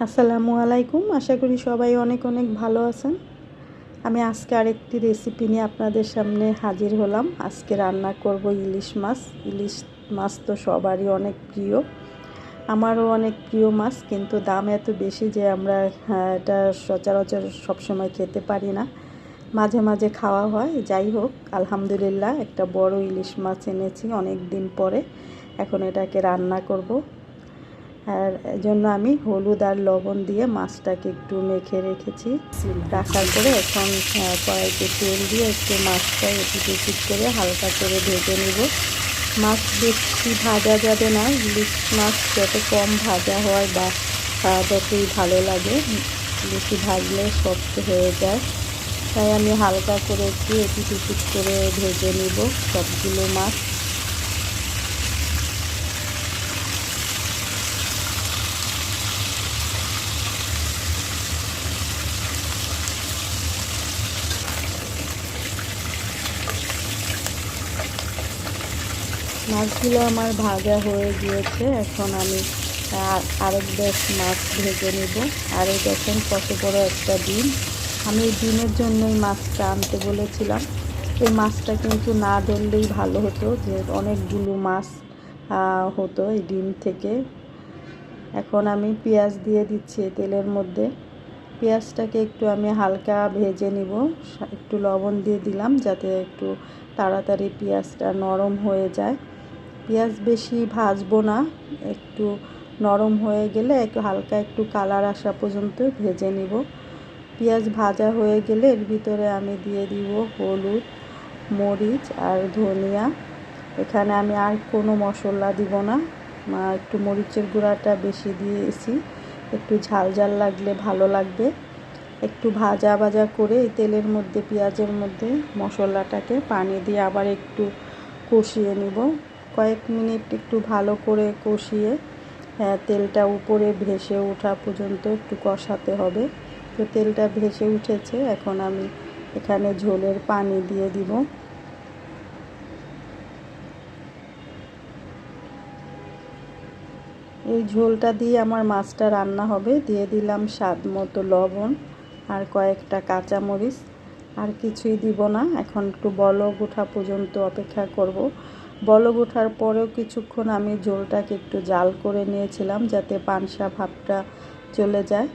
আসসালামু আলাইকুম। আশা করি সবাই অনেক অনেক ভালো আছেন। আমি আজকে আরেকটি রেসিপি নিয়ে আপনাদের সামনে হাজির হলাম। আজকে রান্না করব ইলিশ মাছ। ইলিশ মাছ তো সবারই অনেক প্রিয়, আমারও অনেক প্রিয় মাছ, কিন্তু দাম এত বেশি যে আমরা এটা সচরাচর সবসময় খেতে পারি না, মাঝে মাঝে খাওয়া হয়। যাই হোক, আলহামদুলিল্লাহ একটা বড় ইলিশ মাছ এনেছি অনেক দিন পরে। এখন এটাকে রান্না করব। আর এজন্য আমি হলুদ আর লবণ দিয়ে মাছটাকে একটু মেখে রেখেছি। রাখার পরে এখন কড়াইতে তেল দিয়ে একটু মাছটা এপিট ওপিট করে হালকা করে ভেজে নেব। মাছ বেশি ভাজা যাবে না, ইলিশ মাছ যত কম ভাজা হয় বা ততই ভালো লাগে। বেশি ভাজলে শক্ত হয়ে যায়, তাই আমি হালকা করে একটু এপিট ওপিট করে ভেজে নেব সবগুলো মাছ। মাছগুলো আমার ভাজা হয়ে গিয়েছে, এখন আমি আরেক বেশ মাছ ভেজে নেব। আর এই দেখেন কত বড় একটা ডিম। আমি এই ডিমের জন্যই মাছটা আনতে বলেছিলাম। এই মাছটা কিন্তু না ধরলেই ভালো হতো, যে অনেকগুলো মাছ হতো এই ডিম থেকে। এখন আমি পেঁয়াজ দিয়ে দিচ্ছি তেলের মধ্যে। পেঁয়াজটাকে একটু আমি হালকা ভেজে নিব, একটু লবণ দিয়ে দিলাম যাতে একটু তাড়াতাড়ি পেঁয়াজটা নরম হয়ে যায়। পেঁয়াজ বেশি ভাজবো না, একটু নরম হয়ে গেলে একটু হালকা একটু কালার আসা পর্যন্ত ভেজে নিব। পেঁয়াজ ভাজা হয়ে গেলে এর ভিতরে আমি দিয়ে দিব হলুদ, মরিচ আর ধনিয়া। এখানে আমি আর কোনো মশলা দিব না, একটু মরিচের গুঁড়াটা বেশি দিয়েছি, একটু ঝাল ঝাল লাগলে ভালো লাগবে। একটু ভাজা ভাজা করে এই তেলের মধ্যে পেঁয়াজের মধ্যে মশলাটাকে পানি দিয়ে আবার একটু কষিয়ে নিব। কয়েক মিনিট একটু ভালো করে কষিয়ে তেলটা উপরে ভেসে ওঠা পর্যন্ত একটু কষাতে হবে। তো তেলটা ভেসে উঠেছে, এখন আমি এখানে ঝোলের পানি দিয়ে দিব। এই ঝোলটা দিয়ে আমার মাছটা রান্না হবে। দিয়ে দিলাম স্বাদ মতো লবণ আর কয়েকটা কাঁচামরিচ, আর কিছুই দিব না। এখন একটু বলক ওঠা পর্যন্ত অপেক্ষা করব। বলক ওঠার পরেও কিছুক্ষণ আমি ঝোলটাকে একটু জাল করে নিয়েছিলাম যাতে পানসা ভাবটা চলে যায়।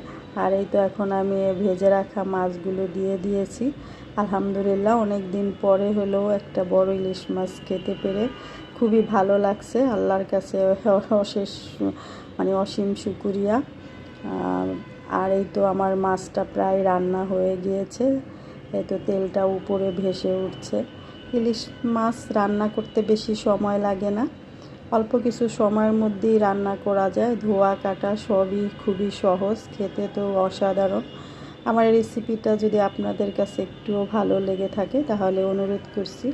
আর এই তো এখন আমি ভেজে রাখা মাছগুলো দিয়ে দিয়েছি। আলহামদুলিল্লাহ অনেক দিন পরে হলেও একটা বড় ইলিশ মাছ খেতে পেরে খুবই ভালো লাগছে। আল্লাহর কাছে অশেষ অসীম শুকরিয়া। আর এই তো আমার মাছটা প্রায় রান্না হয়ে গিয়েছে, এই তো তেলটা উপরে ভেসে উঠছে। ইলিশ মাছ রান্না করতে বেশি সময় লাগে না, অল্প কিছু সময়ের মধ্যেই রান্না করা যায়। ধোয়া কাটা সবই খুবই সহজ, খেতে তো অসাধারণ। আমার রেসিপিটা যদি আপনাদের কাছে একটুও ভালো লেগে থাকে তাহলে অনুরোধ করছি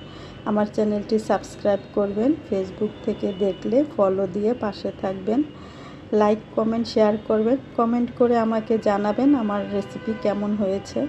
আমার চ্যানেলটি সাবস্ক্রাইব করবেন। ফেসবুক থেকে দেখলে ফলো দিয়ে পাশে থাকবেন। লাইক কমেন্ট শেয়ার করবেন, কমেন্ট করে আমাকে জানাবেন আমার রেসিপি কেমন হয়েছে।